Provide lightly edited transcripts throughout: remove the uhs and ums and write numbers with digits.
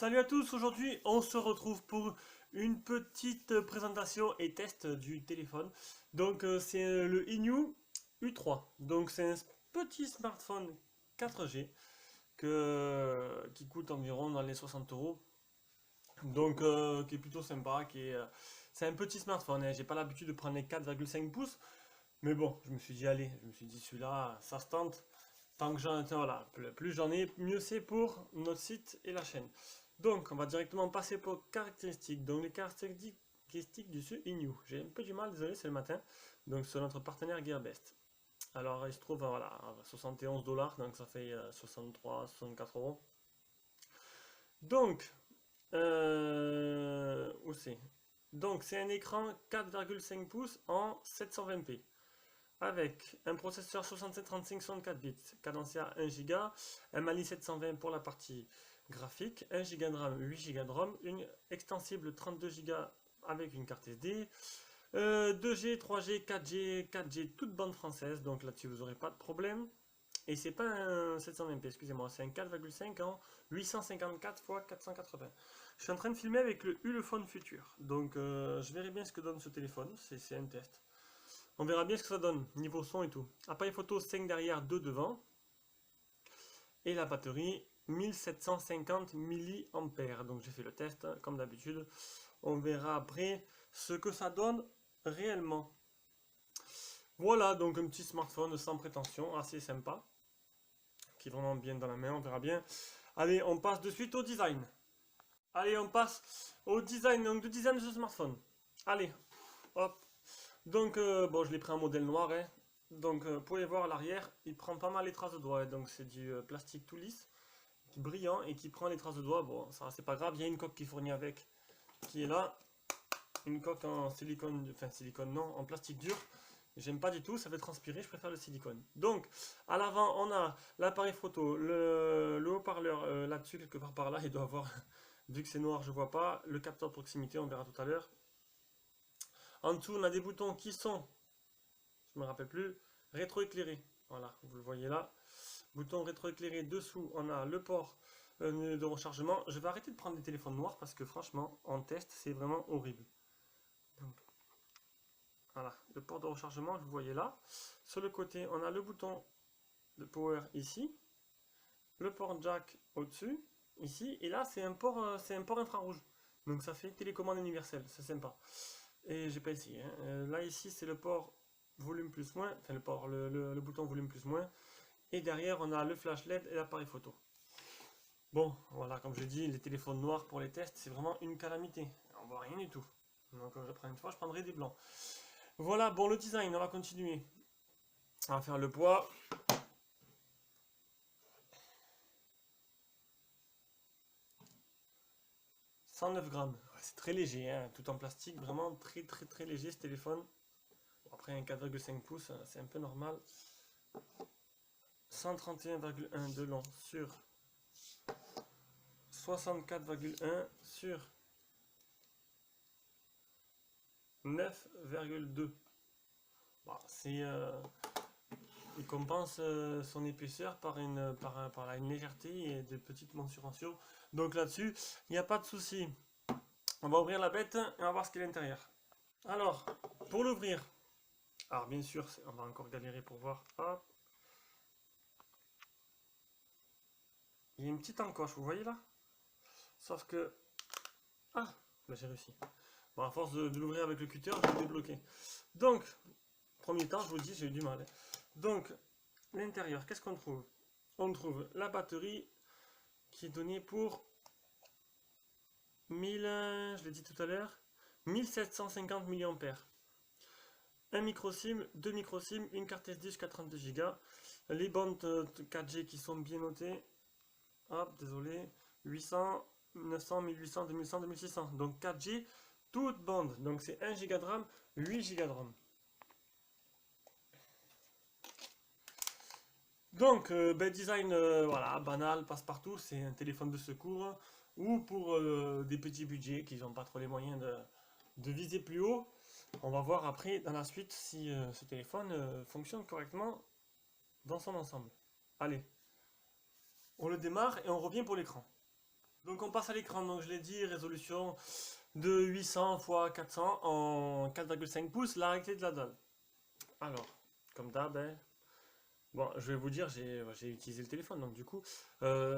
Salut à tous, aujourd'hui on se retrouve pour une petite présentation et test du téléphone. Donc c'est le Inu U3. Donc c'est un petit smartphone 4G qui coûte environ dans les 60 euros. Donc qui est plutôt sympa, c'est un petit smartphone, hein. J'ai pas l'habitude de prendre les 4,5 pouces, mais bon, je me suis dit allez, je me suis dit celui-là, ça se tente. Tant que voilà, plus j'en ai, mieux c'est pour notre site et la chaîne. Donc, on va directement passer pour caractéristiques. Donc, les caractéristiques du Inu. J'ai un peu du mal, désolé, c'est le matin. Donc, c'est notre partenaire Gearbest. Alors, il se trouve voilà, à 71 $, donc ça fait 63, 64 euros. Donc, où c'est? Donc, c'est un écran 4,5 pouces en 720p avec un processeur 6735 64 bits, cadencé à 1 Go, un Mali 720 pour la partie graphique, 1 Go de RAM, 8 Go de ROM, une extensible 32 Go avec une carte SD, 2G, 3G, 4G, 4G, toute bande française, donc là-dessus vous n'aurez pas de problème. Et c'est pas un 720p, excusez-moi, c'est un 4,5 en 854 x 480. Je suis en train de filmer avec le Ulefone Future, donc je verrai bien ce que donne ce téléphone, c'est un test. On verra bien ce que ça donne, niveau son et tout. Appareil photo 5 derrière, 2 devant. Et la batterie 1750 mAh. Donc j'ai fait le test, hein, comme d'habitude. On verra après ce que ça donne réellement. Voilà, donc un petit smartphone sans prétention, assez sympa. Qui est vraiment bien dans la main, on verra bien. Allez, on passe de suite au design. Allez, on passe au design, donc le design de ce smartphone. Allez, hop. Donc, bon, je l'ai pris en modèle noir, hein. Donc, vous pouvez voir à l'arrière, il prend pas mal les traces de doigts, hein. Donc, c'est du plastique tout lisse, qui est brillant et qui prend les traces de doigts. Bon, ça, c'est pas grave. Il y a une coque qui est fournie avec, qui est là. Une coque en silicone, enfin, silicone non, en plastique dur. J'aime pas du tout, ça fait transpirer, je préfère le silicone. Donc, à l'avant, on a l'appareil photo, le haut-parleur là-dessus, quelque part par là, il doit avoir, vu que c'est noir, je vois pas, le capteur de proximité, on verra tout à l'heure. En dessous, on a des boutons qui sont, je me rappelle plus, rétroéclairé. Voilà, vous le voyez là. Bouton rétroéclairé. Dessous, on a le port de rechargement. Je vais arrêter de prendre des téléphones noirs parce que franchement, en test, c'est vraiment horrible. Donc, voilà, le port de rechargement, vous le voyez là. Sur le côté, on a le bouton de power ici. Le port jack au-dessus, ici. Et là, c'est un port infrarouge. Donc ça fait télécommande universelle, c'est sympa. Et j'ai pas essayé, hein. Là, ici, c'est le port volume plus moins, enfin le bouton volume plus moins, et derrière on a le flash LED et l'appareil photo. Bon, voilà, comme je dis, les téléphones noirs pour les tests, c'est vraiment une calamité, on voit rien du tout. Donc je prends une fois, je prendrai des blancs. Voilà, bon, le design, on va continuer. On va faire le poids. « 109 grammes, c'est très léger, hein, tout en plastique, vraiment très léger ce téléphone. Après un 4,5 pouces, c'est un peu normal. 131,1 de long sur 64,1 sur 9,2. Bon, il compense son épaisseur par une légèreté et des petites mensurations. Donc là-dessus, il n'y a pas de souci. On va ouvrir la bête et on va voir ce qu'il y a à l'intérieur. Alors, pour l'ouvrir, alors bien sûr, on va encore galérer pour voir. Hop. Il y a une petite encoche, vous voyez là? Sauf que... Ah, là j'ai réussi. Bon, à force de l'ouvrir avec le cutter, je vais le débloquer. Donc, premier temps, je vous dis, j'ai eu du mal, hein. Donc, l'intérieur, qu'est-ce qu'on trouve? On trouve la batterie qui est donnée pour 1000, je l'ai dit tout à l'heure, 1750 mAh. Un micro SIM, deux micro SIM, une carte SD jusqu'à 32 Go. Les bandes 4G qui sont bien notées. Hop, désolé. 800, 900, 1800, 2100, 2600. Donc 4G, toute bande. Donc c'est 1 Go de RAM, 8 Go de RAM. Donc, design, voilà, banal, passe-partout. C'est un téléphone de secours. Ou pour des petits budgets qui n'ont pas trop les moyens de viser plus haut. On va voir après dans la suite si ce téléphone fonctionne correctement dans son ensemble. Allez, on le démarre et on revient pour l'écran. Donc on passe à l'écran, donc je l'ai dit, résolution de 800 x 400 en 4,5 pouces, la réalité de la dalle. Alors, comme d'hab, hein, bon, je vais vous dire, j'ai utilisé le téléphone, donc du coup,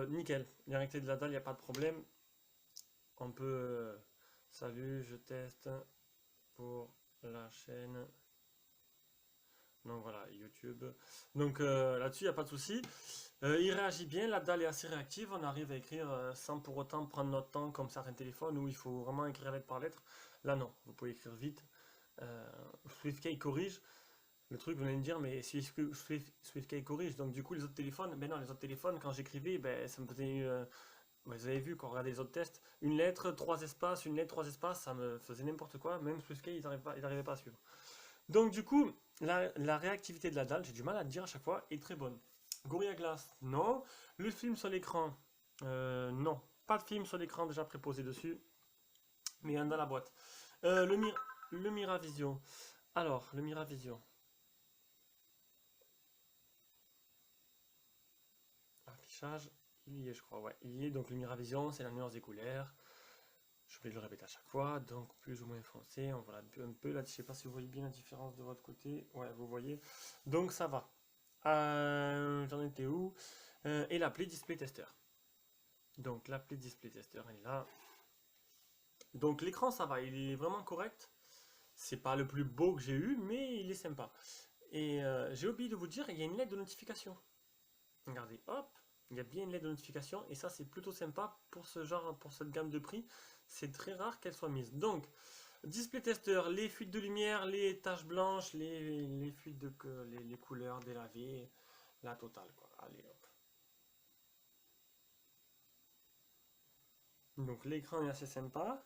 nickel. La réalité de la dalle, il n'y a pas de problème. On peut... salut, je teste pour la chaîne. Donc voilà, YouTube. Donc là-dessus, il n'y a pas de souci. Il réagit bien, la dalle est assez réactive. On arrive à écrire sans pour autant prendre notre temps comme certains téléphones où il faut vraiment écrire lettre par lettre. Là, non, vous pouvez écrire vite. Euh, SwiftKey corrige. Le truc, vous allez me dire, mais SwiftKey corrige. Donc du coup, les autres téléphones, ben non, les autres téléphones, quand j'écrivais, ben, ça me faisait... vous avez vu, quand on regardait les autres tests, une lettre, trois espaces, une lettre, trois espaces, ça me faisait n'importe quoi. Même SwiftKey, ils n'arrivaient pas à suivre. Donc du coup, la réactivité de la dalle, j'ai du mal à le dire à chaque fois, est très bonne. Gorilla Glass, non. Le film sur l'écran, non. Pas de film sur l'écran déjà préposé dessus, mais un dans la boîte. Le Miravision. Alors, le Miravision. Affichage, il y est, je crois, ouais. Il y est, donc le Miravision, c'est la nuance des couleurs. Je vais le répéter à chaque fois, donc plus ou moins foncé, on voit un peu là, je sais pas si vous voyez bien la différence de votre côté, ouais vous voyez, donc ça va. J'en étais où? Et l'appli Display Tester. Donc l'appli Display Tester elle est là. Donc l'écran ça va, il est vraiment correct. C'est pas le plus beau que j'ai eu, mais il est sympa. Et j'ai oublié de vous dire, il y a une lettre de notification. Regardez, hop, il y a bien une lettre de notification et ça c'est plutôt sympa pour ce genre, pour cette gamme de prix. C'est très rare qu'elle soit mise. Donc, display tester, les fuites de lumière, les taches blanches, les fuites de les couleurs délavées, la totale quoi. Allez hop. Donc l'écran est assez sympa.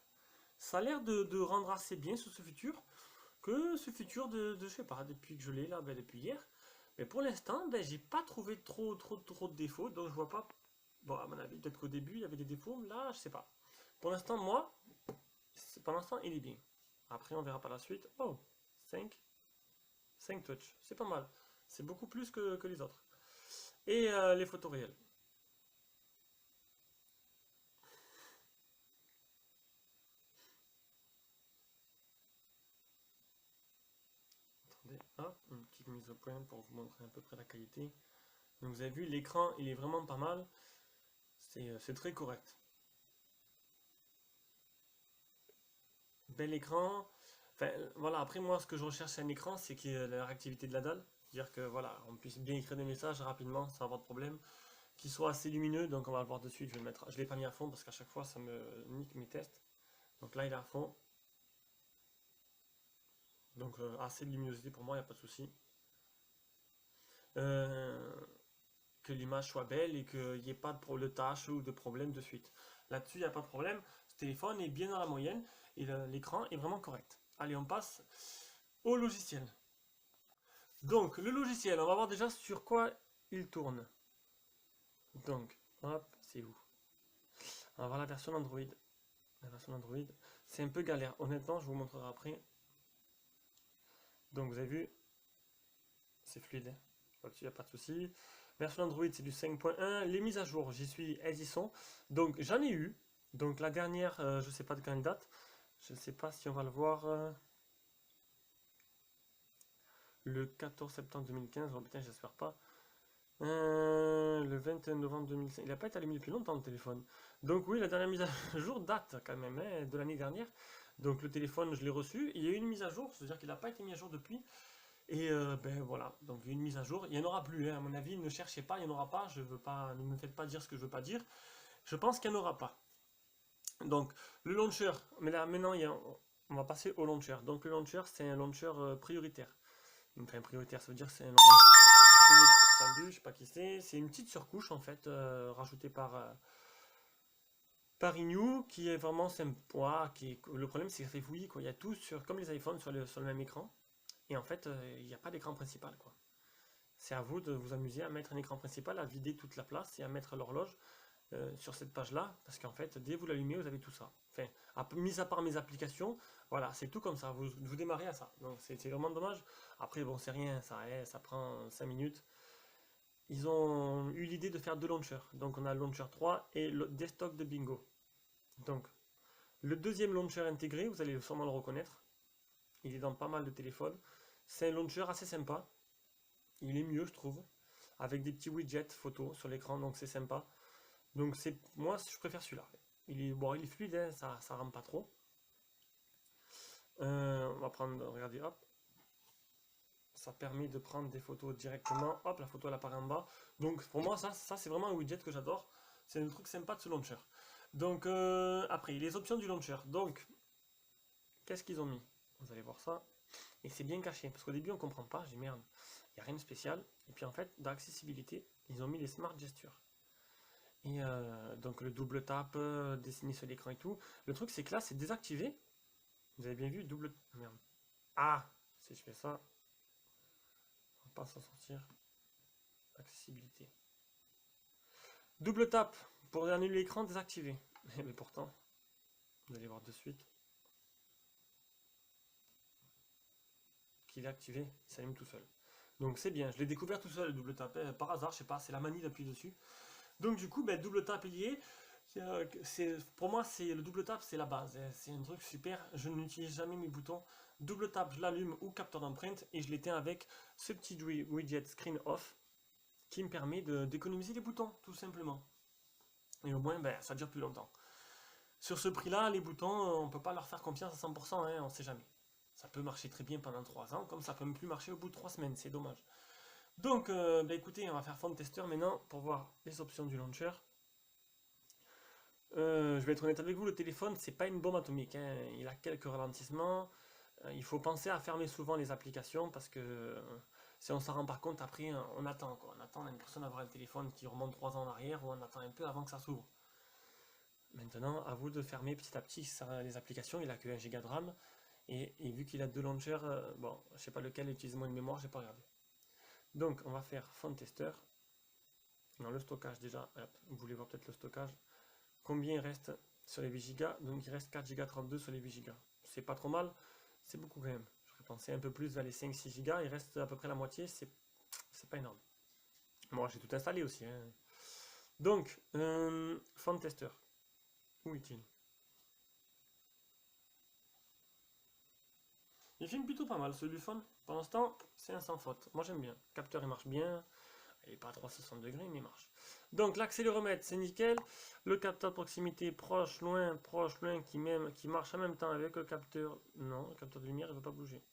Ça a l'air de rendre assez bien sous ce futur. Que ce futur je sais pas, depuis que je l'ai là, ben, depuis hier. Mais pour l'instant, ben, j'ai pas trouvé trop de défauts, donc je vois pas. Bon, à mon avis, peut-être qu'au début il y avait des défauts, là, je sais pas. Pour l'instant, moi, pour l'instant, il est bien. Après, on verra par la suite. Oh, 5 touch, c'est pas mal. C'est beaucoup plus que les autres. Et les photos réelles. Attendez, hop, une petite mise au point pour vous montrer à peu près la qualité. Donc vous avez vu, l'écran, il est vraiment pas mal. C'est très correct. Bel écran. Enfin, voilà, après moi, ce que je recherche c'est un écran, c'est qu'il y ait la réactivité de la dalle. C'est-à-dire que voilà, on puisse bien écrire des messages rapidement sans avoir de problème. Qu'il soit assez lumineux, donc on va le voir de suite. Je vais le mettre, je l'ai pas mis à fond parce qu'à chaque fois ça me nique mes tests. Donc là il est à fond. Donc assez de luminosité pour moi, il n'y a pas de souci. Euh, que l'image soit belle et qu'il n'y ait pas de tâches ou de problème de suite. Là-dessus, il n'y a pas de problème. Ce téléphone est bien dans la moyenne et l'écran est vraiment correct. Allez, on passe au logiciel. Donc, le logiciel, on va voir déjà sur quoi il tourne. Donc, hop, c'est où? On va voir la version Android. La version Android, c'est un peu galère. Honnêtement, je vous montrerai après. Donc, vous avez vu, c'est fluide. Là-dessus, il n'y a pas de souci. Version Android, c'est du 5.1. Les mises à jour, j'y suis, elles y sont. Donc, j'en ai eu. Donc, la dernière, je ne sais pas de quand elle date. Je ne sais pas si on va le voir le 14 septembre 2015. Oh putain, j'espère pas. Le 21 novembre 2005. Il n'a pas été allumé depuis longtemps le téléphone. Donc oui, la dernière mise à jour date quand même hein, de l'année dernière. Donc le téléphone, je l'ai reçu. Il y a eu une mise à jour, c'est-à-dire qu'il n'a pas été mis à jour depuis. Et ben voilà, donc il y a une mise à jour. Il n'y en aura plus, hein, à mon avis. Ne cherchez pas, il n'y en aura pas. Je veux pas, ne me faites pas dire ce que je veux pas dire. Je pense qu'il n'y en aura pas. Donc le launcher, mais là maintenant on va passer au launcher. Donc le launcher, c'est un launcher prioritaire. Enfin prioritaire, ça veut dire que c'est un launcher salut, je sais pas qui c'est. C'est une petite surcouche en fait rajoutée par Renew qui est vraiment sympa. Le problème c'est que ça fait fouillis quoi. Il y a tout sur comme les iPhones sur le même écran. Et en fait il n'y a pas d'écran principal quoi. C'est à vous de vous amuser à mettre un écran principal, à vider toute la place et à mettre l'horloge sur cette page là. Parce qu'en fait dès que vous l'allumez vous avez tout ça. Enfin, mis à part mes applications, voilà, c'est tout comme ça. Vous démarrez à ça. Donc c'est vraiment dommage. Après bon c'est rien, ça prend 5 minutes. ils ont eu l'idée de faire deux launchers. Donc on a le launcher 3 et le desktop de Bingo. Donc le deuxième launcher intégré, vous allez sûrement le reconnaître. Il est dans pas mal de téléphones. C'est un launcher assez sympa. Il est mieux, je trouve. Avec des petits widgets photos sur l'écran, donc c'est sympa. Donc moi, je préfère celui-là. Bon, il est fluide, hein, ça rame pas trop. On va prendre, regardez, hop. Ça permet de prendre des photos directement. Hop, la photo elle apparaît en bas. Donc pour moi, ça c'est vraiment un widget que j'adore. C'est un truc sympa de ce launcher. Donc après, les options du launcher. Donc, qu'est-ce qu'ils ont mis? Vous allez voir ça. Et c'est bien caché. Parce qu'au début, on comprend pas. J'ai dit merde, il n'y a rien de spécial. Et puis en fait, dans l'accessibilité, ils ont mis les smart gestures. Et donc le double tap, dessiné sur l'écran et tout. Le truc, c'est que là, c'est désactivé. Vous avez bien vu, double... Merde. Ah, si je fais ça, on va pas s'en sortir. Accessibilité. Double tap pour annuler l'écran désactivé. Mais pourtant, vous allez voir de suite qu'il est activé, il s'allume tout seul. Donc c'est bien, je l'ai découvert tout seul le double tap, par hasard, je sais pas, c'est la manie d'appuyer dessus. Donc du coup, ben, double tap est lié. Pour moi, le double tap, c'est la base. C'est un truc super. Je n'utilise jamais mes boutons. Double tap, je l'allume ou capteur d'empreinte et je l'éteins avec ce petit widget screen off qui me permet d'économiser les boutons, tout simplement. Et au moins, ben, ça dure plus longtemps. Sur ce prix-là, les boutons, on ne peut pas leur faire confiance à 100%, hein, on ne sait jamais. Ça peut marcher très bien pendant 3 ans, comme ça peut même plus marcher au bout de 3 semaines, c'est dommage. Donc, ben, écoutez, on va faire fond tester maintenant pour voir les options du launcher. Je vais être honnête avec vous, le téléphone, c'est pas une bombe atomique, hein. Il a quelques ralentissements. Il faut penser à fermer souvent les applications parce que si on s'en rend pas compte, après, on attend, quoi. On attend, on a l'impression d'avoir un téléphone qui remonte 3 ans en arrière ou on attend un peu avant que ça s'ouvre. Maintenant, à vous de fermer petit à petit les applications. Il a que 1 Go de RAM. Et vu qu'il a deux launchers, bon, je sais pas lequel utilise moins de mémoire, j'ai pas regardé. Donc, on va faire font tester. Dans le stockage déjà, hop, vous voulez voir peut-être le stockage. Combien il reste sur les 8 Go? Donc il reste 4 Go 32 sur les 8 Go. C'est pas trop mal, c'est beaucoup quand même. J'aurais pensé un peu plus vers les 5-6 Go, il reste à peu près la moitié, c'est pas énorme. Moi j'ai tout installé aussi, hein. Donc, font tester. Où est-il? Il filme plutôt pas mal ce Lufone. Pour l'instant, c'est un sans faute. Moi j'aime bien. Le capteur il marche bien. Il n'est pas à 360 degrés, mais il marche. Donc l'accéléromètre, c'est nickel. Le capteur de proximité proche, loin, qui marche en même temps avec le capteur. Non, le capteur de lumière, il ne veut pas bouger.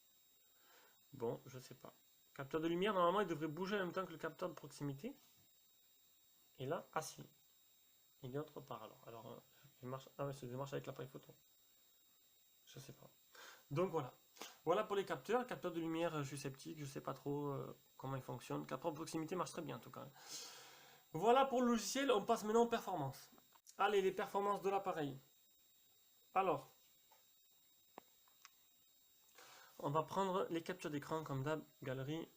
Bon, je sais pas. Capteur de lumière, normalement, il devrait bouger en même temps que le capteur de proximité. Et là, ah si. Il est autre part alors. Alors, il marche. Ah ouais, ça marche avec l'appareil photo. Je sais pas. Donc voilà. Voilà pour les capteurs. Capteur de lumière, je suis sceptique, je sais pas trop comment il fonctionne. Capteur de proximité marche très bien en tout cas. Voilà pour le logiciel, on passe maintenant aux performances. Allez, les performances de l'appareil. Alors, on va prendre les captures d'écran comme d'hab, galerie.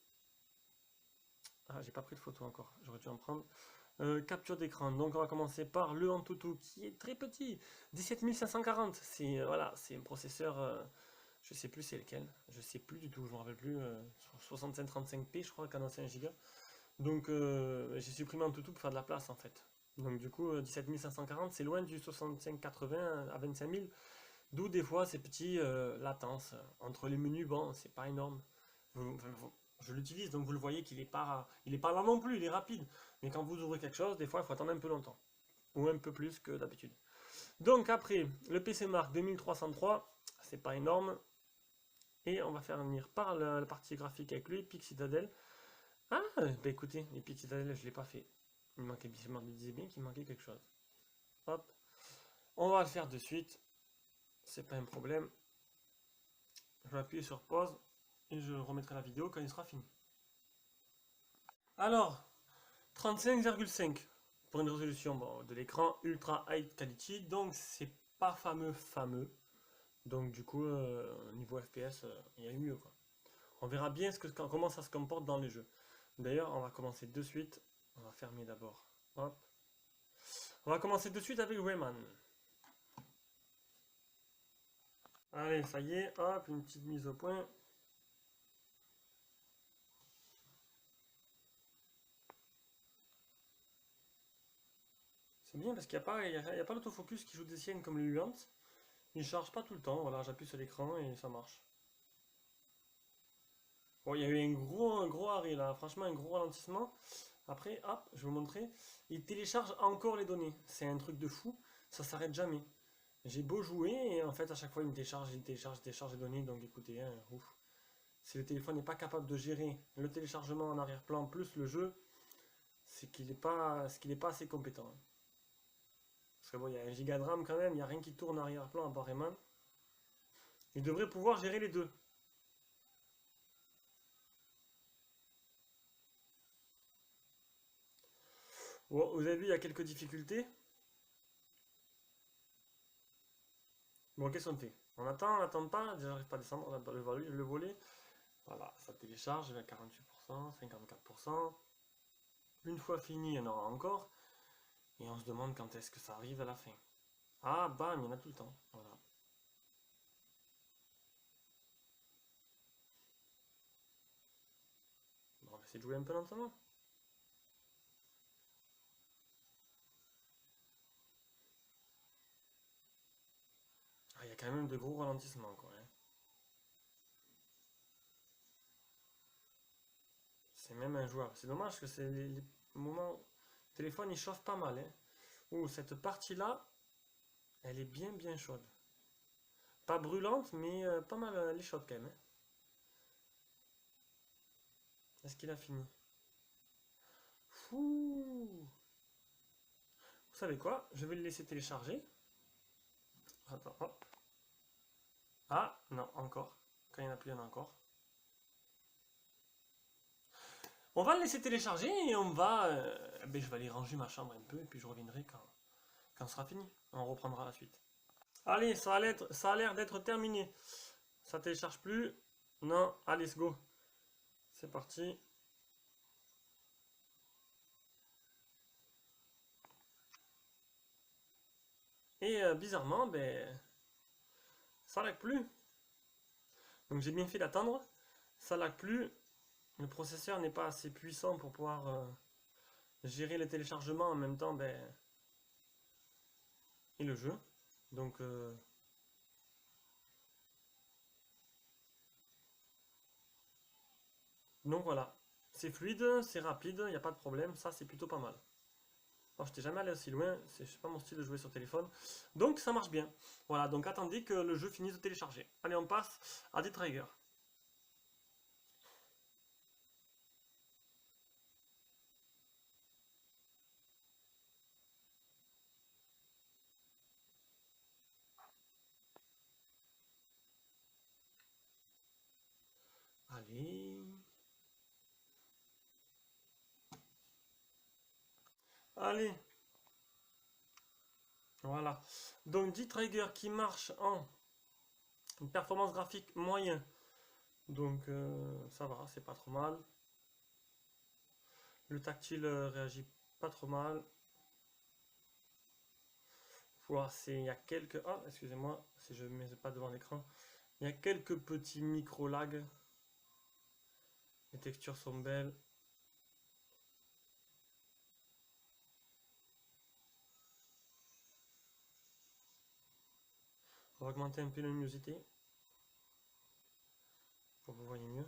Ah, j'ai pas pris de photo encore, j'aurais dû en prendre. Capture d'écran, donc on va commencer par le Antutu qui est très petit, 17540. C'est voilà, c'est un processeur, je sais plus c'est lequel, je sais plus du tout, je me rappelle plus. 6535P, je crois, cadencé 1 Go. Donc j'ai supprimé Antutu pour faire de la place en fait. Donc du coup 17540 c'est loin du 6580 à 25000. D'où des fois ces petits latences. Entre les menus, bon, c'est pas énorme. Je l'utilise, donc vous le voyez qu'il est pas là non plus, il est rapide. Mais quand vous ouvrez quelque chose, des fois il faut attendre un peu longtemps. Ou un peu plus que d'habitude. Donc après, le PC Mark 2303, c'est pas énorme. Et on va faire venir par la partie graphique avec le Epic Citadel. Ah, bah écoutez, Epic Citadel, je l'ai pas fait. Il manquait, je me disais bien qu'il manquait quelque chose. Hop. On va le faire de suite. C'est pas un problème. Je vais appuyer sur pause et je remettrai la vidéo quand il sera fini. Alors, 35,5 pour une résolution de l'écran Ultra High Quality, donc c'est pas fameux. Donc du coup, niveau FPS, il y a eu mieux quoi. On verra bien comment ça se comporte dans les jeux. D'ailleurs, on va commencer de suite. On va fermer d'abord. Hop. On va commencer de suite avec Rayman. Allez, ça y est, hop, une petite mise au point. C'est bien parce qu'il n'y a pas l'autofocus qui joue des siennes comme le Luant. Il charge pas tout le temps, voilà, j'appuie sur l'écran et ça marche. Bon, il y a eu un gros arrêt là, franchement un gros ralentissement. Après, hop, je vais vous montrer. Il télécharge encore les données. C'est un truc de fou, ça s'arrête jamais. J'ai beau jouer et en fait à chaque fois il télécharge les données. Donc écoutez, hein, ouf. Si le téléphone n'est pas capable de gérer le téléchargement en arrière-plan plus le jeu, c'est qu'il n'est pas assez compétent. Parce que bon, il y a 1 giga de RAM quand même, il n'y a rien qui tourne en arrière-plan à part Rayman. Il devrait pouvoir gérer les deux. Bon, vous avez vu, il y a quelques difficultés. Bon, qu'est-ce qu'on fait? On n'attend pas, déjà j'arrive pas à descendre, on va le voler. Voilà, ça télécharge, il est à 48%, 54%. Une fois fini, il y en aura encore. Et on se demande quand est-ce que ça arrive à la fin. Ah, bam, il y en a tout le temps. Voilà. Bon, on va essayer de jouer un peu lentement. Ah, il y a quand même de gros ralentissements, quoi, hein. C'est même injouable. C'est dommage que c'est les moments. Le téléphone il chauffe pas mal, hein. Ouh, cette partie-là, elle est bien chaude. Pas brûlante, mais pas mal, elle est chaude quand même, hein. Est-ce qu'il a fini? Fouh! Vous savez quoi? Je vais le laisser télécharger. Attends, hop. Ah, non, encore. Quand il n'y en a plus, il y en a encore. On va le laisser télécharger et on va. Ben, je vais aller ranger ma chambre un peu et puis je reviendrai quand ce sera fini. On reprendra la suite. Allez, ça a l'air d'être terminé. Ça télécharge plus. Non, allez, let's go. C'est parti. Et bizarrement, ben, ça lag plus. Donc j'ai bien fait d'attendre. Ça lag plus. Le processeur n'est pas assez puissant pour pouvoir gérer les téléchargements en même temps ben, et le jeu. Donc voilà. C'est fluide, c'est rapide, il n'y a pas de problème. Ça, c'est plutôt pas mal. Alors, je n'étais jamais allé aussi loin, c'est pas mon style de jouer sur téléphone. Donc ça marche bien. Voilà, donc attendez que le jeu finisse de télécharger. Allez, on passe à des triggers. Allez. Allez. Voilà. Donc 10 triggers qui marchent en performance graphique moyen. Donc ça va, c'est pas trop mal. Le tactile réagit pas trop mal. Voilà, il y a quelques. Ah, excusez-moi, si je ne mets pas devant l'écran. Il y a quelques petits micro-lags. Les textures sont belles. On va augmenter un peu la luminosité pour que vous voyez mieux.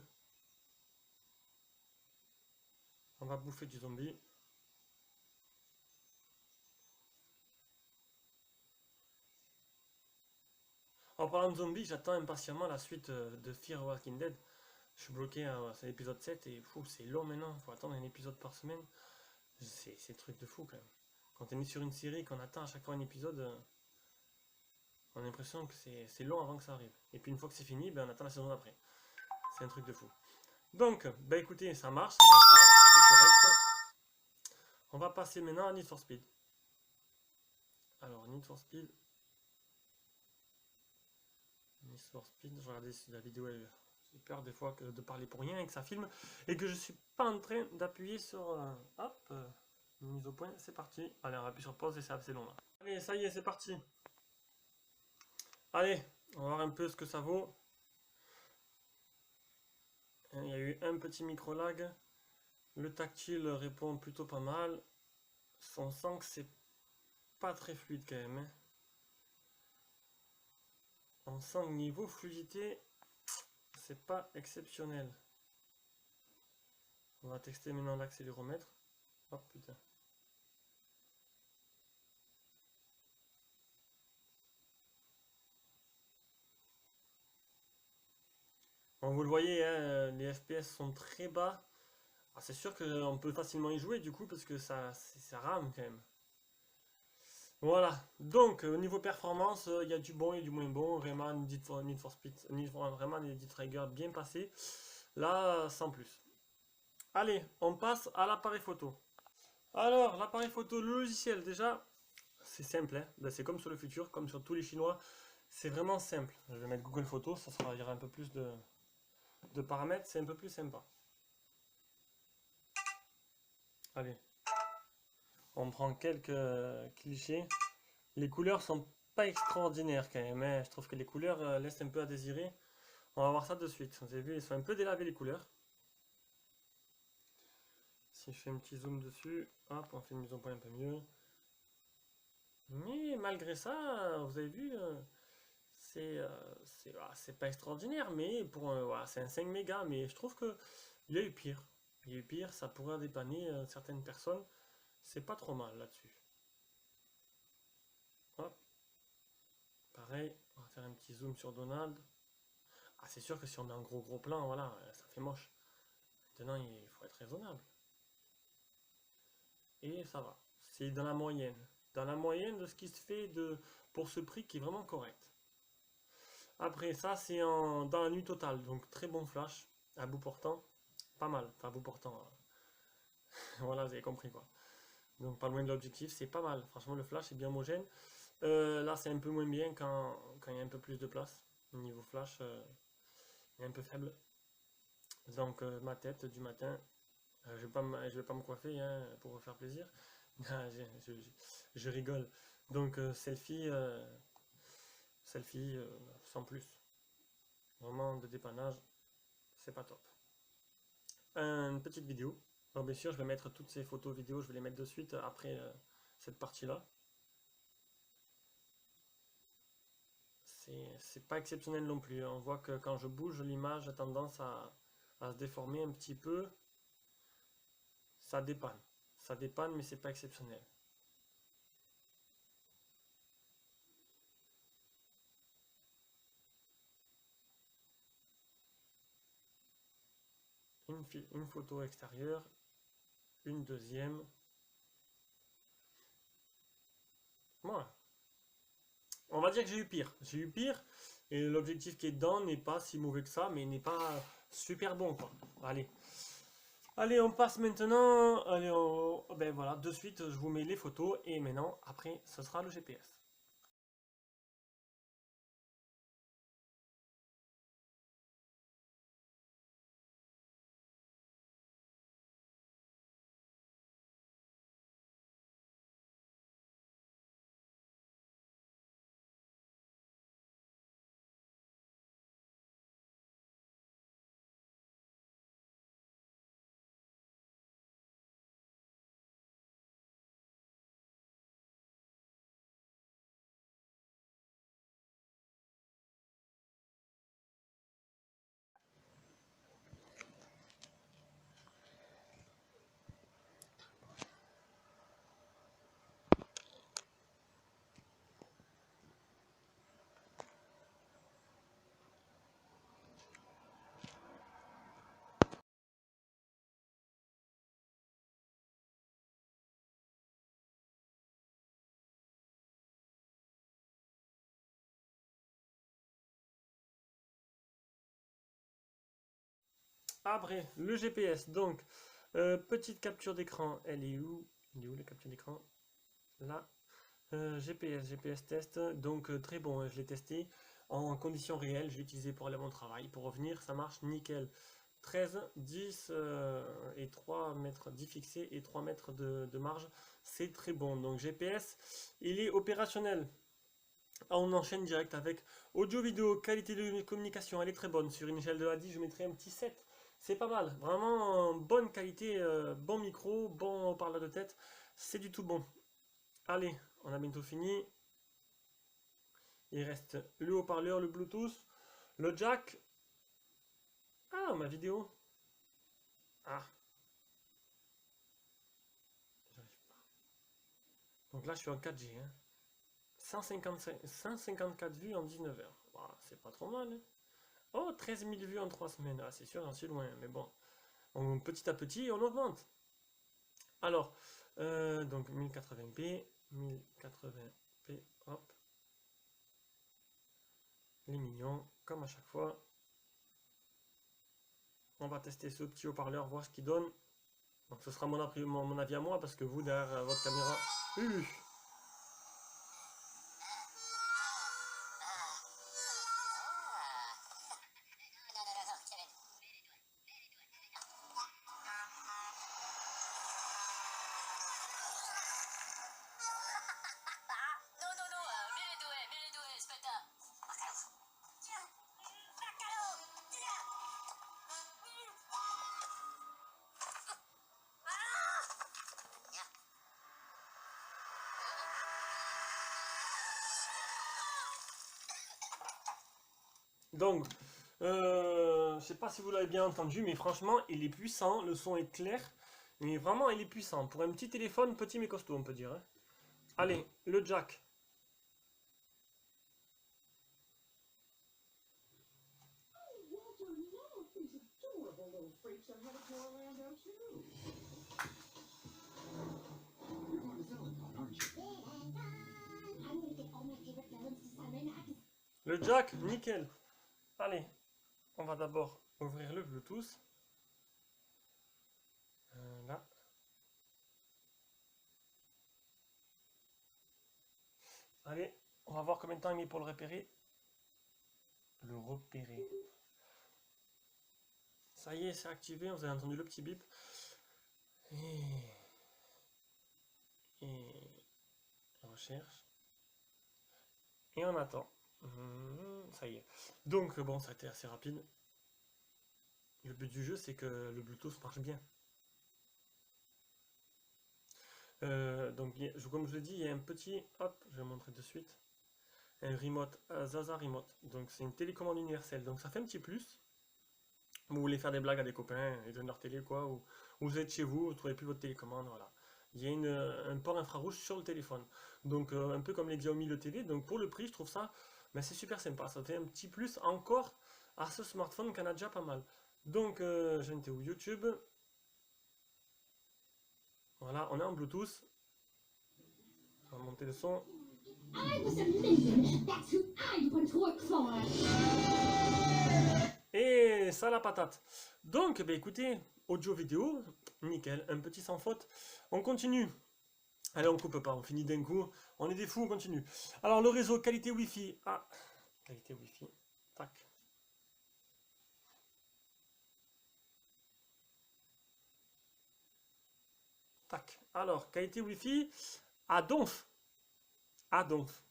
On va bouffer du zombie. En parlant de zombies, j'attends impatiemment la suite de Fear Walking Dead. Je suis bloqué à l'épisode 7 et c'est long maintenant. Il faut attendre un épisode par semaine. C'est truc de fou quand même. Quand on est sur une série, qu'on attend à chaque fois un épisode, on a l'impression que c'est long avant que ça arrive. Et puis une fois que c'est fini, ben, on attend la saison d'après. C'est un truc de fou. Donc, ben écoutez, ça marche, c'est correct. On va passer maintenant à Need for Speed. Alors, Need for Speed. Need for Speed, je regardais si la vidéo, j'ai peur des fois de parler pour rien et que ça filme. Et que je suis pas en train d'appuyer sur... hop, mise au point, c'est parti. Allez, on appuie sur pause et c'est assez long là. Allez, ça y est, c'est parti. Allez, on va voir un peu ce que ça vaut. Il y a eu un petit micro lag. Le tactile répond plutôt pas mal. On sent que c'est pas très fluide quand même, hein. On sent que niveau fluidité, c'est pas exceptionnel. On va tester maintenant l'accéléromètre. Oh putain. Bon, vous le voyez, hein, les FPS sont très bas. Ah, c'est sûr qu'on peut facilement y jouer du coup parce que ça rame quand même. Voilà, donc au niveau performance, il y a du bon et du moins bon. Rayman, Need for Speed, Rayman et Dit Trigger bien passé. Là, sans plus. Allez, on passe à l'appareil photo. Alors, l'appareil photo, le logiciel, déjà, c'est simple, hein. Ben, c'est comme sur le futur, comme sur tous les Chinois. C'est vraiment simple. Je vais mettre Google Photos, il y aura un peu plus de paramètres, c'est un peu plus sympa. Allez, on prend quelques clichés. Les couleurs sont pas extraordinaires quand même, hein. Je trouve que les couleurs laissent un peu à désirer. On va voir ça de suite. Vous avez vu, ils sont un peu délavés les couleurs. Si je fais un petit zoom dessus, hop, on fait une mise au point un peu mieux. Mais malgré ça, vous avez vu, c'est pas extraordinaire, mais voilà, c'est un 5 mégas, mais je trouve que il y a eu pire. Il y a eu pire, ça pourrait dépanner certaines personnes. C'est pas trop mal là-dessus. Hop, pareil, on va faire un petit zoom sur Donald. Ah, c'est sûr que si on met un gros plan, voilà, ça fait moche. Maintenant, il faut être raisonnable. Et ça va. C'est dans la moyenne. Dans la moyenne de ce qui se fait pour ce prix qui est vraiment correct. Après, ça, c'est dans la nuit totale. Donc, très bon flash. À bout portant. Pas mal. Enfin, à bout portant. Voilà, vous avez compris quoi. Donc, pas loin de l'objectif. C'est pas mal. Franchement, le flash est bien homogène. Là, c'est un peu moins bien quand il y a un peu plus de place. Au niveau flash, il est un peu faible. Donc, ma tête du matin. Je vais pas me coiffer hein, pour vous faire plaisir. Je rigole. Donc, selfie sans plus. Vraiment de dépannage, c'est pas top. Une petite vidéo. Alors, bien sûr, je vais mettre toutes ces photos vidéos, je vais les mettre de suite après cette partie-là. C'est pas exceptionnel non plus, hein. On voit que quand je bouge, l'image a tendance à se déformer un petit peu. Ça dépanne. Ça dépanne, mais c'est pas exceptionnel. Une photo extérieure, une deuxième. Voilà. On va dire que j'ai eu pire. J'ai eu pire. Et l'objectif qui est dedans n'est pas si mauvais que ça, mais n'est pas super bon, quoi. Allez. Allez, on passe maintenant. Allez, ben voilà, de suite, je vous mets les photos. Et maintenant, après, ce sera le GPS. Après, le GPS. Donc, petite capture d'écran. Elle est où? Elle est où la capture d'écran? Là. GPS test. Donc, très bon, hein, je l'ai testé en conditions réelles. Je l'ai utilisé pour aller à mon travail. Pour revenir, ça marche nickel. 13, 10 et 3 mètres 10 fixés et 3 mètres de marge. C'est très bon. Donc, GPS, il est opérationnel. On enchaîne direct avec audio vidéo, qualité de communication, elle est très bonne. Sur une échelle de 1 à 10, je mettrais un petit 7. C'est pas mal, vraiment bonne qualité, bon micro, bon haut-parleur de tête, c'est du tout bon. Allez, on a bientôt fini. Il reste le haut-parleur, le Bluetooth, le jack. Ah, ma vidéo. Ah. J'arrive pas. Donc là, je suis en 4G. Hein. 154 vues en 19 heures. Wow, c'est pas trop mal. Hein. Oh, 13 000 vues en 3 semaines. Ah, c'est sûr, j'en suis loin. Mais bon, petit à petit, on augmente. Alors, donc 1080p, 1080p, hop. Les mignons, comme à chaque fois. On va tester ce petit haut-parleur, voir ce qu'il donne. Donc ce sera mon avis à moi, parce que vous, derrière votre caméra... Donc, je sais pas si vous l'avez bien entendu, mais franchement, il est puissant, le son est clair, mais vraiment, il est puissant. Pour un petit téléphone, petit mais costaud, on peut dire. Hein. Allez, le jack. Le jack, nickel. Allez, on va d'abord ouvrir le Bluetooth. Là. Allez, on va voir combien de temps il met pour le repérer. Le repérer. Ça y est, c'est activé, vous avez entendu le petit bip. Et on cherche. Et on attend. Ça y est. Donc bon, ça a été assez rapide. Le but du jeu, c'est que le Bluetooth marche bien. Donc comme je l'ai dit, il y a un petit, hop, je vais montrer de suite, un remote, Zaza Remote. Donc c'est une télécommande universelle. Donc ça fait un petit plus. Vous voulez faire des blagues à des copains, et donner leur télé quoi, ou vous êtes chez vous, vous ne trouvez plus votre télécommande, voilà. Il y a un port infrarouge sur le téléphone. Donc un peu comme les Xiaomi le TV. Donc pour le prix, je trouve ça, mais c'est super sympa. Ça fait un petit plus encore à ce smartphone qu'on a déjà pas mal. Donc je viens où YouTube. Voilà, on est en Bluetooth. On va monter le son. Et ça la patate. Donc, bah, écoutez, audio vidéo, nickel, un petit sans faute. On continue. Allez, on coupe pas, on finit d'un coup. On est des fous, on continue. Alors, le réseau, qualité Wi-Fi. Ah, qualité Wi-Fi. Tac. Tac. Alors, qualité Wi-Fi à donf. À donf.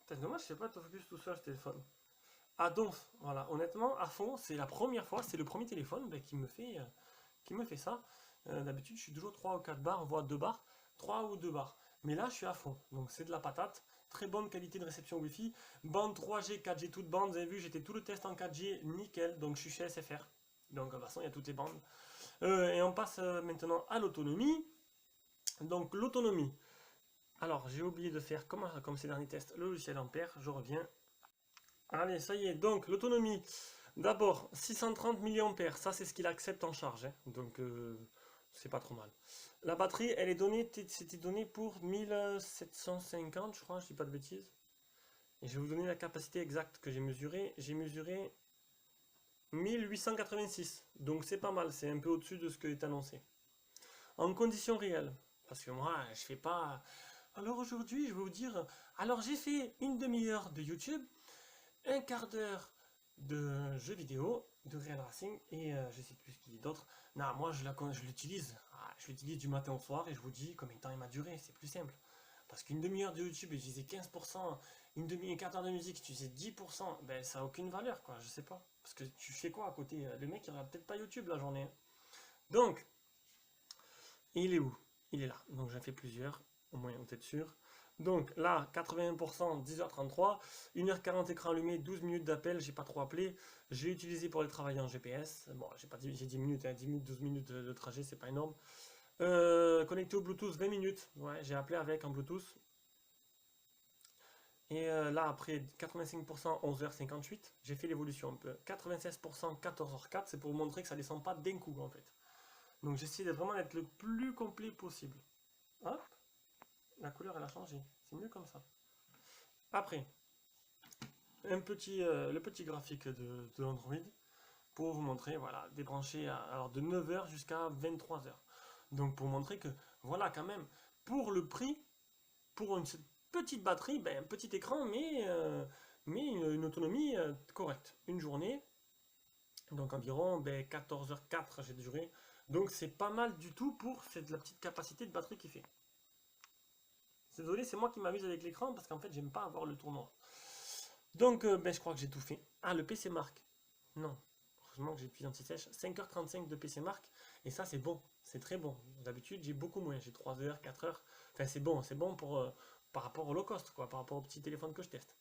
C'est dommage, je sais pas, focus tout seul ce téléphone. À donf, voilà. Honnêtement, à fond, c'est la première fois, c'est le premier téléphone bah, qui me fait ça. D'habitude, je suis toujours 3 ou 4 bars, voire 2 bars. 3 ou 2 bars. Mais là, je suis à fond. Donc, c'est de la patate. Très bonne qualité de réception Wi-Fi. Bande 3G, 4G, toute bande. Vous avez vu, j'étais tout le test en 4G, nickel. Donc, je suis chez SFR. Donc, de toute façon, il y a toutes les bandes. Et on passe maintenant à l'autonomie. Donc, l'autonomie. Alors, j'ai oublié de faire, comme ces derniers tests, le logiciel Ampère. Je reviens. Allez, ça y est. Donc, l'autonomie. D'abord, 630 mAh. Ça, c'est ce qu'il accepte en charge. Hein. Donc, c'est pas trop mal. La batterie, elle est donnée, c'était donné pour 1750, je crois, je dis pas de bêtises. Et je vais vous donner la capacité exacte que j'ai mesurée. J'ai mesuré 1886. Donc c'est pas mal, c'est un peu au-dessus de ce qui est annoncé. En conditions réelles, parce que moi, je fais pas... Alors aujourd'hui, je vais vous dire... Alors j'ai fait une demi-heure de YouTube, un quart d'heure de jeux vidéo, de Real Racing, et je sais plus ce qu'il y a d'autre. Non, moi je l'utilise. Je l'utilise du matin au soir et je vous dis combien de temps il m'a duré, c'est plus simple. Parce qu'une demi-heure de YouTube, je disais 15%, un quart d'heure de musique, tu disais 10%, ben ça n'a aucune valeur, quoi, je sais pas. Parce que tu fais quoi à côté? Le mec, il regarde peut-être pas YouTube la journée. Donc, il est où? Il est là. Donc j'en fais plusieurs. au moins vous êtes sûr. Donc là, 81%, 10h33, 1h40 écran allumé, 12 minutes d'appel, j'ai pas trop appelé. J'ai utilisé pour les travailler en GPS. Bon, j'ai 10 minutes, 10 minutes, 12 minutes de trajet, c'est pas énorme. Connecté au Bluetooth, 20 minutes. Ouais, j'ai appelé avec en Bluetooth. Et là, après 85%, 11h58, j'ai fait l'évolution un peu. 96%, 14h04, c'est pour vous montrer que ça descend pas d'un coup en fait. Donc j'essaie vraiment d'être le plus complet possible. Hop, la couleur elle a changé. C'est mieux comme ça. Après, le petit graphique de Android pour vous montrer, voilà, débranché alors de 9h jusqu'à 23h. Donc pour montrer que, voilà, quand même, pour le prix, pour une petite batterie, ben, un petit écran, mais une autonomie correcte. Une journée, donc environ ben, 14h04 j'ai duré. Donc c'est pas mal du tout pour la petite capacité de batterie qu'il fait. Désolé, c'est moi qui m'amuse avec l'écran parce qu'en fait j'aime pas avoir le tour noir. Donc ben, je crois que j'ai tout fait. Ah, le PC marque. Non, heureusement que j'ai plus anti-sèche. 5h35 de PC marque. Et ça c'est bon, c'est très bon. D'habitude j'ai beaucoup moins, j'ai 3h, 4h. Enfin c'est bon pour, par rapport au low cost, quoi, par rapport au petit téléphone que je teste.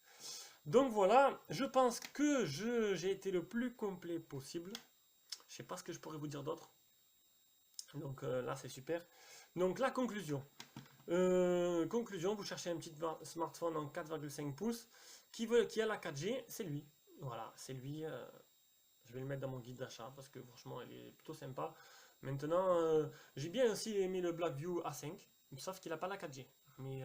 Donc voilà, je pense que j'ai été le plus complet possible. Je sais pas ce que je pourrais vous dire d'autre. Donc là c'est super. Donc la conclusion. Conclusion, vous cherchez un petit smartphone en 4,5 pouces qui a la 4G, c'est lui. Voilà, c'est lui. Je vais le mettre dans mon guide d'achat parce que franchement, il est plutôt sympa. Maintenant, j'ai bien aussi aimé le Blackview A5, sauf qu'il n'a pas la 4G. Mais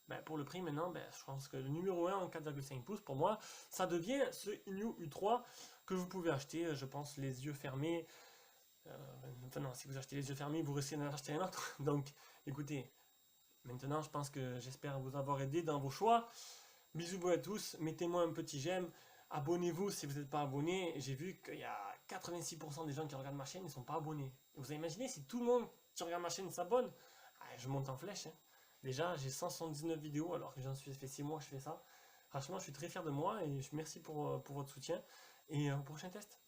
ben, pour le prix maintenant, ben, je pense que le numéro 1 en 4,5 pouces, pour moi, ça devient ce New U3 que vous pouvez acheter, je pense, les yeux fermés. Enfin non, si vous achetez les yeux fermés, vous risquez d'en acheter un autre. Donc, écoutez, maintenant, je pense que j'espère vous avoir aidé dans vos choix. Bisous à tous, mettez-moi un petit j'aime, abonnez-vous si vous n'êtes pas abonné. J'ai vu qu'il y a 86% des gens qui regardent ma chaîne, ils ne sont pas abonnés. Vous avez imaginé si tout le monde qui regarde ma chaîne s'abonne? Je monte en flèche. Hein. Déjà, j'ai 179 vidéos alors que j'en suis fait 6 mois que je fais ça. Franchement, je suis très fier de moi et merci pour votre soutien. Et au prochain test.